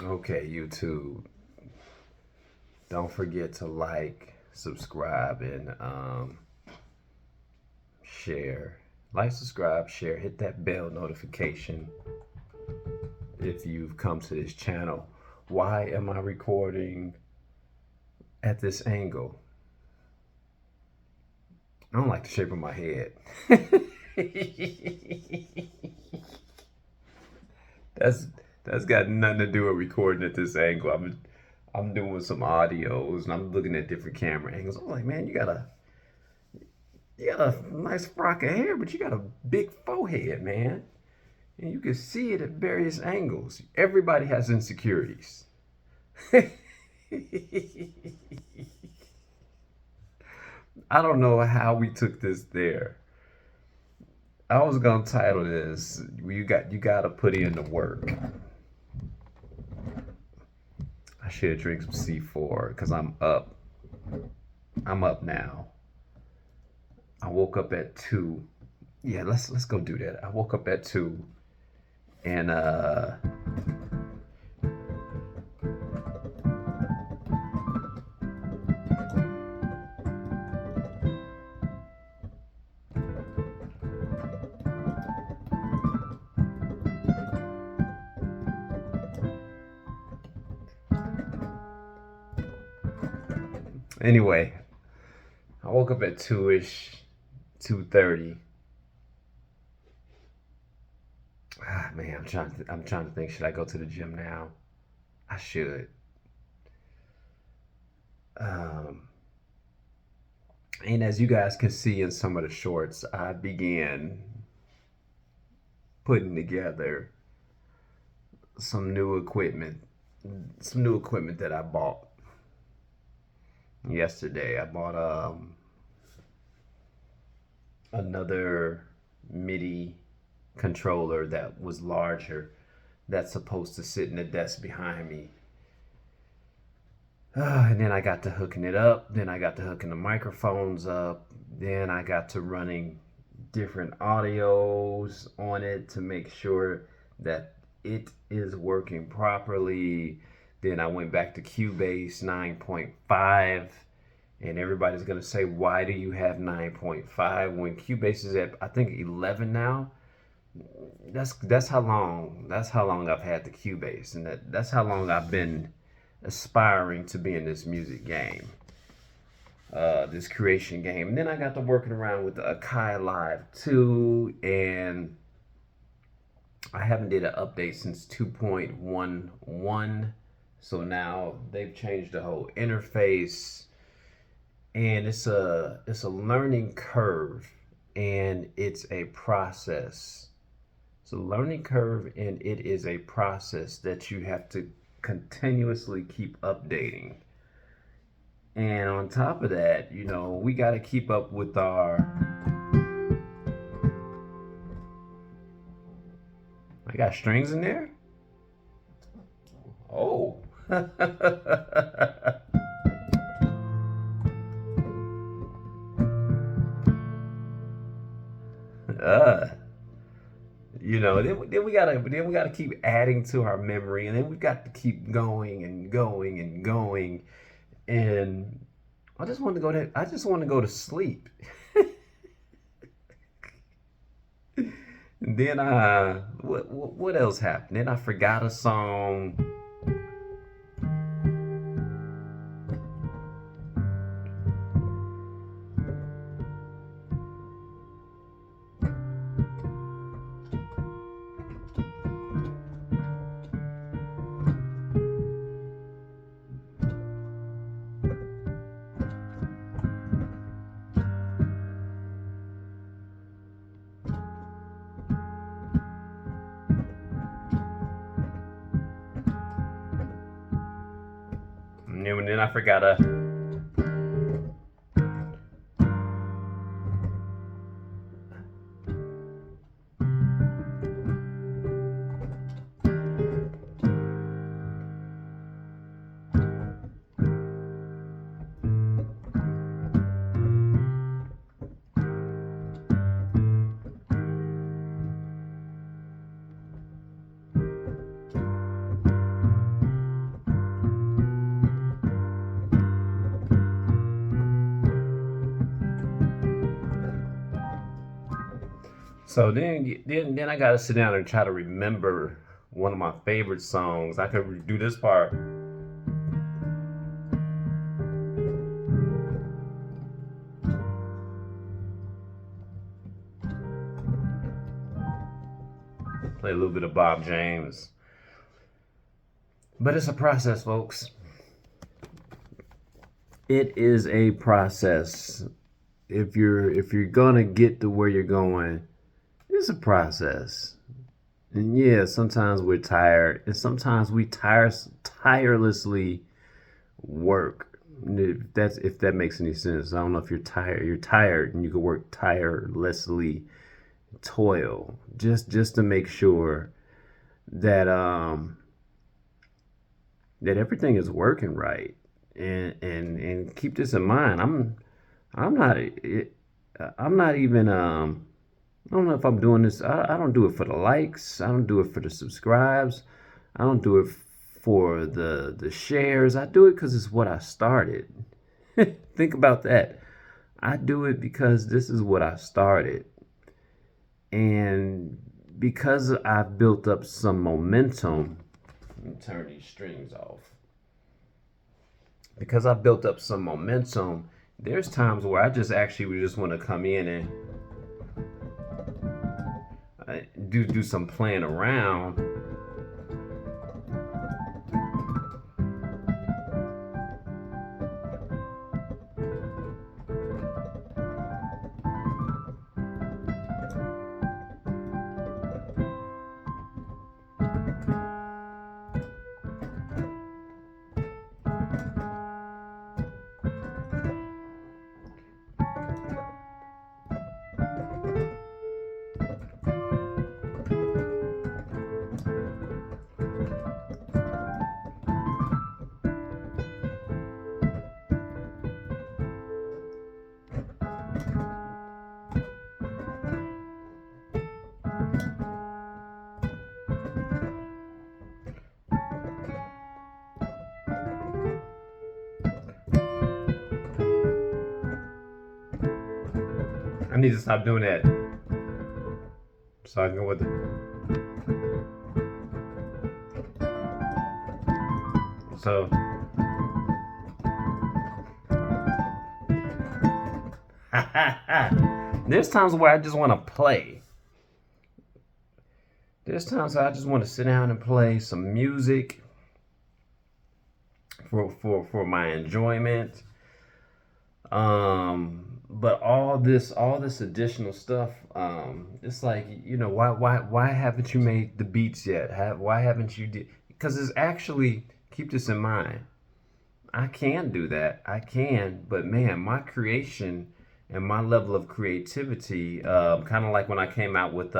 Okay, YouTube. Don't forget to like, subscribe, and share. Like, subscribe, share, hit that bell notification if you've come to this channel. Why am I recording at this angle? I don't like the shape of my head. that's that's got nothing to do with recording at this angle. I'm doing some audios and I'm looking at different camera angles. I'm like, man, you got a nice frock of hair, but you got a big forehead, man. And you can see it at various angles. Everybody has insecurities. I don't know how we took this there. I was gonna title this "You gotta put in the work." I should drink some C4 because I'm up. I'm up now. I woke up at 2. Yeah, let's go do that. I woke up at 2 and anyway, I woke up at 2ish, 2:30. Ah, man, I'm trying to think. Should I go to the gym now? I should. Um, and as you guys can see in some of the shorts, I began putting together some new equipment, some new equipment that I bought yesterday. I bought another MIDI controller that was larger, that's supposed to sit in the desk behind me. And then I got to hooking it up. Then I got to hooking the microphones up. Then I got to running different audios on it to make sure that it is working properly. Then I went back to Cubase 9.5, and everybody's gonna say, "Why do you have 9.5 when Cubase is at I think 11 now?" That's how long I've had the Cubase, and that's how long I've been aspiring to be in this music game, this creation game. And then I got to working around with the Akai Live 2, and I haven't did an update since 2.11. So now they've changed the whole interface, and it's a learning curve, and it's a process. It's a learning curve, and it is a process that you have to continuously keep updating. And on top of that, we got to keep up with our. I got strings in there? Oh. uh, then we gotta keep adding to our memory, and then we got to keep going and going and going. And I just want to go to sleep. And then what else happened? Then I forgot a song. And then I forgot a. So then I gotta sit down and try to remember one of my favorite songs. I could do this part. Play a little bit of Bob James. But it's a process, folks. It is a process. If you're gonna get to where you're going, it's a process. And yeah, sometimes we're tired, and sometimes we tirelessly work. If that makes any sense. I don't know if you're tired. You're tired, and you can work tirelessly, toil just to make sure that that everything is working right. And keep this in mind. I'm not I'm not even I don't know if I'm doing this. I don't do it for the likes. I don't do it for the subscribes. I don't do it for the shares. I do it because it's what I started. Think about that. I do it because this is what I started. And because I've built up some momentum, let me turn these strings off. Because I've built up some momentum, there's times where I just actually would just want to come in and do some playing around. I need to stop doing that. So I can go with it. So there's times where I just want to play. There's times I just want to sit down and play some music for my enjoyment. But all this additional stuff, it's like, why haven't you made the beats yet? Why haven't you did? Because it's actually, keep this in mind, I can do that. I can, but man, my creation and my level of creativity, kind of like when I came out with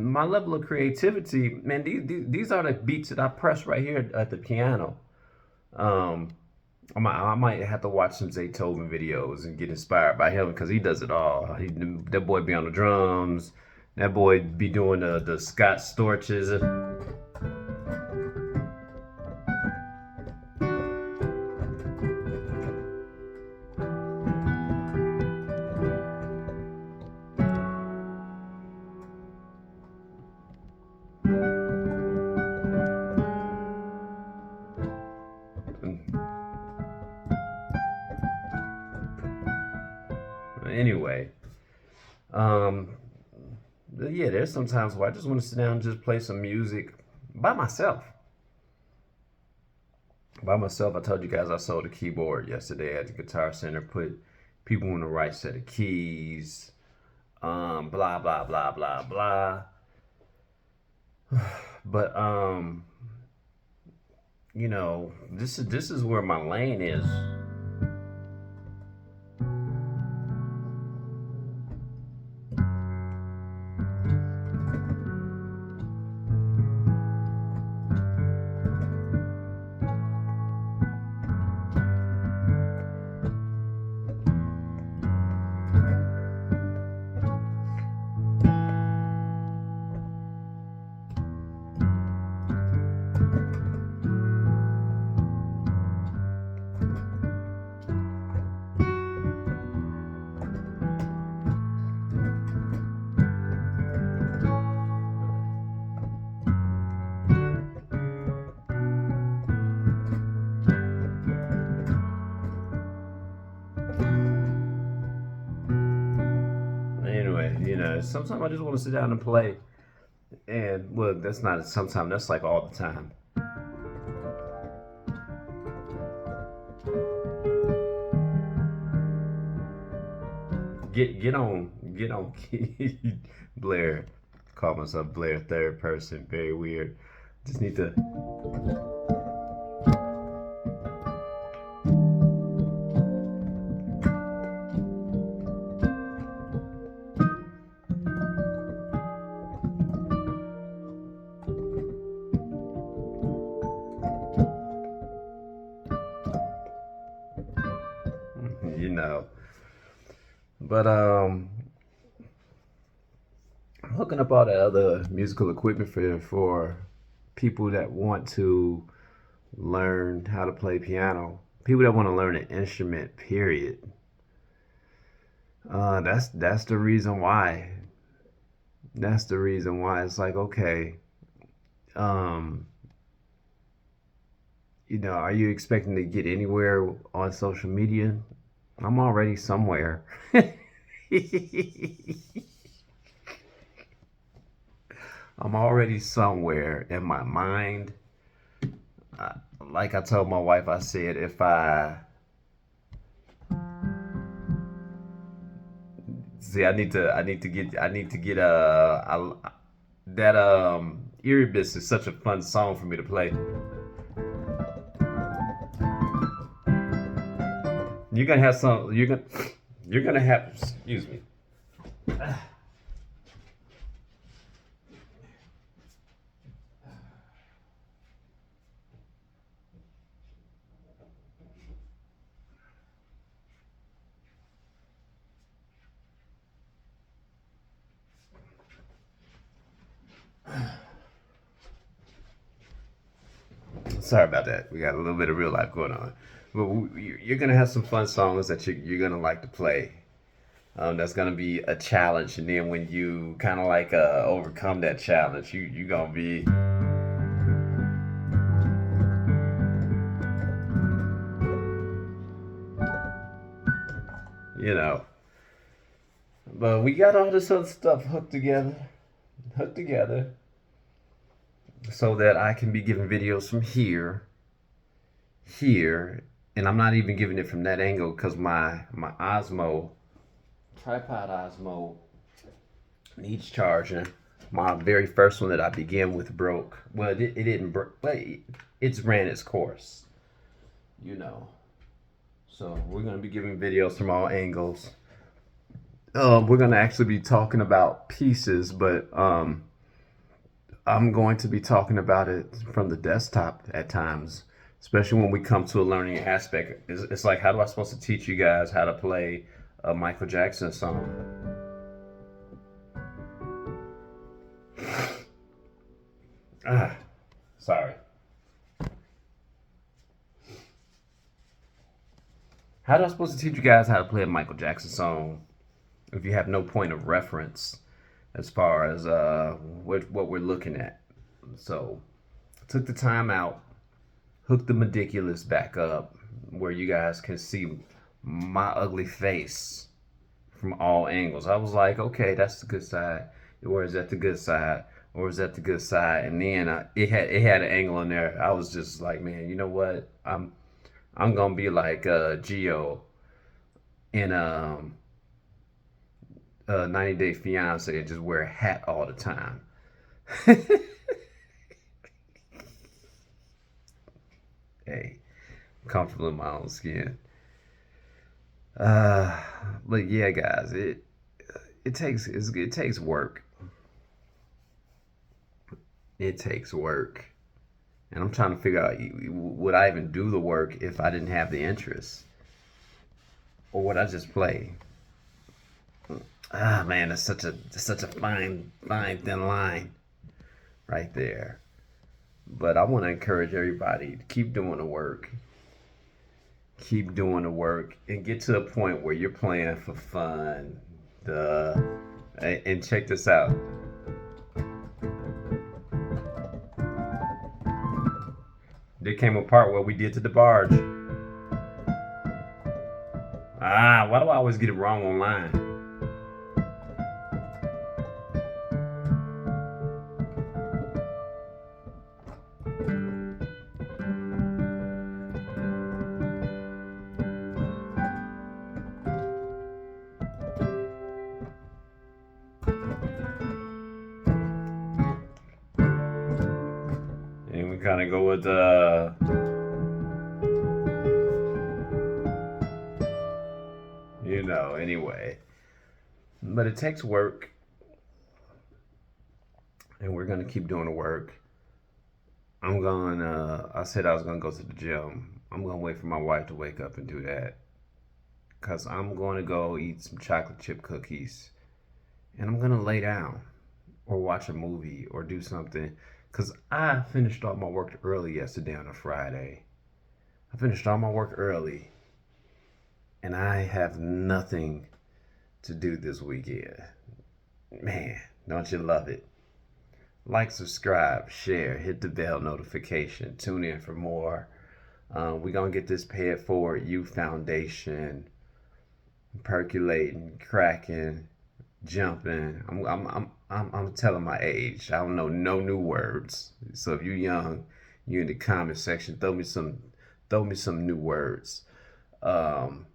my level of creativity, man, these are the beats that I press right here at the piano. Um, I might have to watch some Zaytoven videos and get inspired by him because he does it all. That boy be on the drums. That boy be doing the Scott Storches. Anyway, um, yeah, there's some times where I just want to sit down and just play some music by myself. By myself, I told you guys I sold a keyboard yesterday at the Guitar Center, put people in the right set of keys, blah, blah, blah, blah, blah. But, this is where my lane is. Anyway, sometimes I just want to sit down and play. And look, that's not sometimes, that's like all the time. Get on Blair. Call myself Blair third person. Very weird. Just need to. you know. But hooking up all the other musical equipment for people that want to learn how to play piano, people that want to learn an instrument, period. That's the reason why. That's the reason why it's like, okay, um, are you expecting to get anywhere on social media? I'm already somewhere. I'm already somewhere in my mind. Like I told my wife, I said if I see, I need to get that Erebus is such a fun song for me to play. You're gonna have some. You're gonna have. Excuse me. Sorry about that. We got a little bit of real life going on. But you're gonna have some fun songs that you're gonna like to play. That's gonna be a challenge, and then when you kind of like overcome that challenge, you gonna be. You know. But we got all this other stuff hooked together, so that I can be giving videos from here, and I'm not even giving it from that angle because my Osmo tripod Osmo needs charging. My very first one that I began with broke. Well, it didn't break, but it's ran its course, you know. So we're gonna be giving videos from all angles. We're gonna actually be talking about pieces, but I'm going to be talking about it from the desktop at times, especially when we come to a learning aspect. It's like, how do I supposed to teach you guys how to play a Michael Jackson song? Ah, sorry. How do I supposed to teach you guys how to play a Michael Jackson song if you have no point of reference as far as what we're looking at? So, I took the time out, hooked the ridiculous back up where you guys can see my ugly face from all angles. I was like, okay, that's the good side. Or is that the good side? Or is that the good side? And then it had an angle in there. I was just like, man, you know what? I'm gonna be like Geo in 90 Day Fiance and just wear a hat all the time. Hey, comfortable in my own skin. Uh, but yeah, guys, it takes work. It takes work, and I'm trying to figure out would I even do the work if I didn't have the interest, or would I just play? Ah, man, it's such a fine thin line right there. But I want to encourage everybody to keep doing the work, keep doing the work, and get to a point where you're playing for fun. The and check this out. There came a part where we did to the barge. Why do I always get it wrong online? And we kind of go with anyway. But it takes work, and we're gonna keep doing the work. I'm going. I said I was gonna go to the gym. I'm gonna wait for my wife to wake up and do that, cause I'm going to go eat some chocolate chip cookies, and I'm gonna lay down, or watch a movie, or do something. Cause I finished all my work early yesterday on a Friday. I finished all my work early, and I have nothing to do this weekend. Man, don't you love it? Like, subscribe, share, hit the bell notification, tune in for more. We're gonna get this Pay It Forward Youth Foundation percolating, cracking, jumping. I'm telling my age. I don't know no new words. So if you're young, you in the comment section, throw me some new words. Um,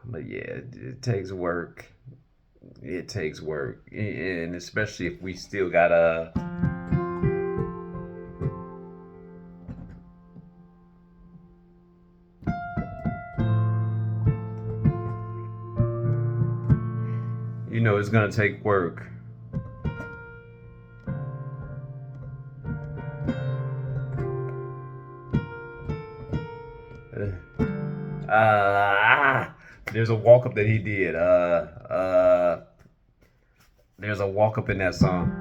but yeah, it takes work. It takes work, and especially if we still gotta. It's gonna take work. There's a walk up that he did. There's a walk up in that song.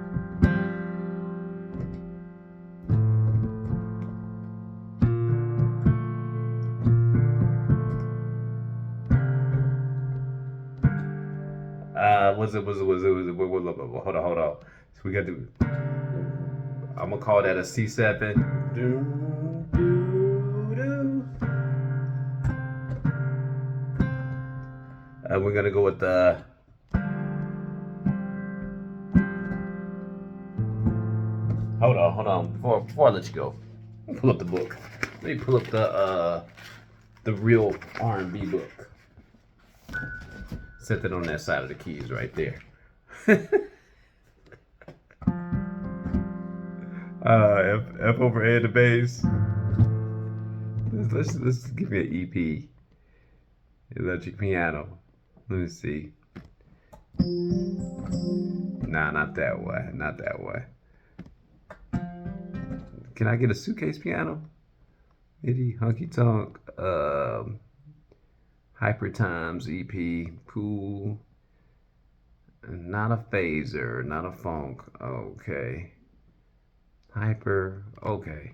Was it? Hold on. So we got to. I'm gonna call that a C7. We're gonna go with the. Hold on. Before I let you go, pull up the book. Let me pull up the real R&B book. Set that on that side of the keys right there. F over A in the bass. Let's give me an EP. Electric piano. Let me see. Nah, not that way. Not that way. Can I get a suitcase piano? MIDI, honky tonk, Hyper Times EP, cool. Not a phaser, not a funk. Okay. Hyper, okay.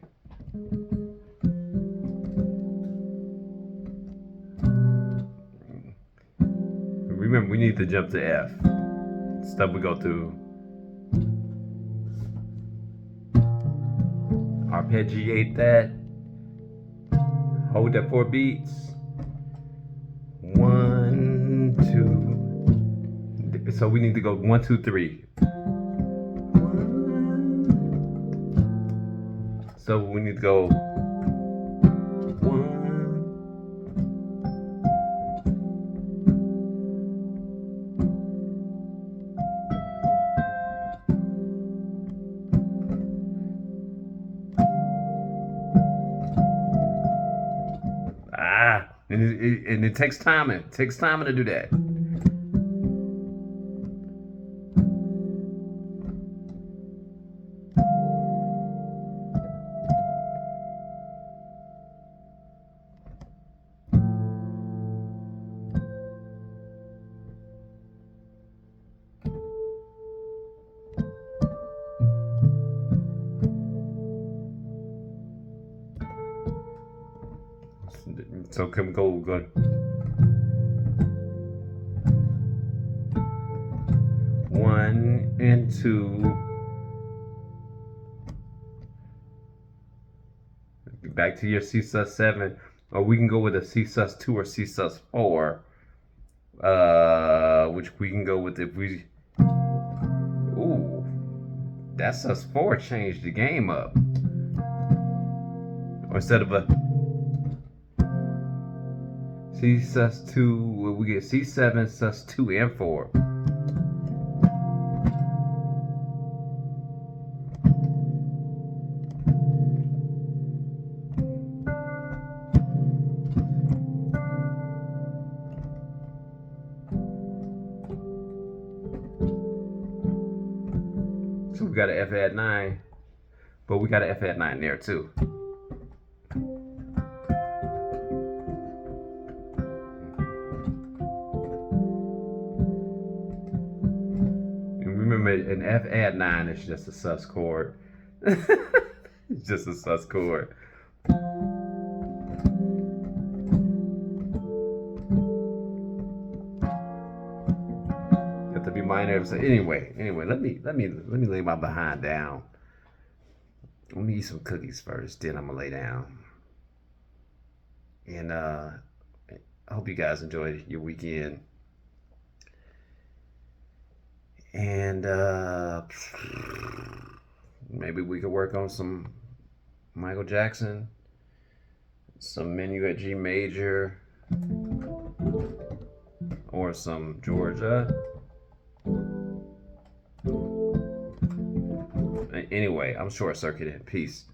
Remember, we need to jump to F. Stuff we go through. Arpeggiate that. Hold that 4 beats. 1, 2. So we need to go 1, 2, 3. So we need to go 1. And it takes time. It takes time to do that. So can we go 1 and 2. Back to your C sus7, or we can go with a C sus2 or C sus4. Which we can go with if we. Ooh, that sus4 changed the game up. Or instead of a C sus2, we get C7, sus2, and 4. So we got an F add 9, but we got an F add 9 there too. And remember, an F add 9 is just a sus chord. It's just a sus chord. Have to be minor. So anyway, let me lay my behind down. Let me eat some cookies first, then I'm gonna lay down. And I hope you guys enjoyed your weekend. And maybe we could work on some Michael Jackson, some Menu at G major, or some Georgia. Anyway, I'm short circuited. Peace.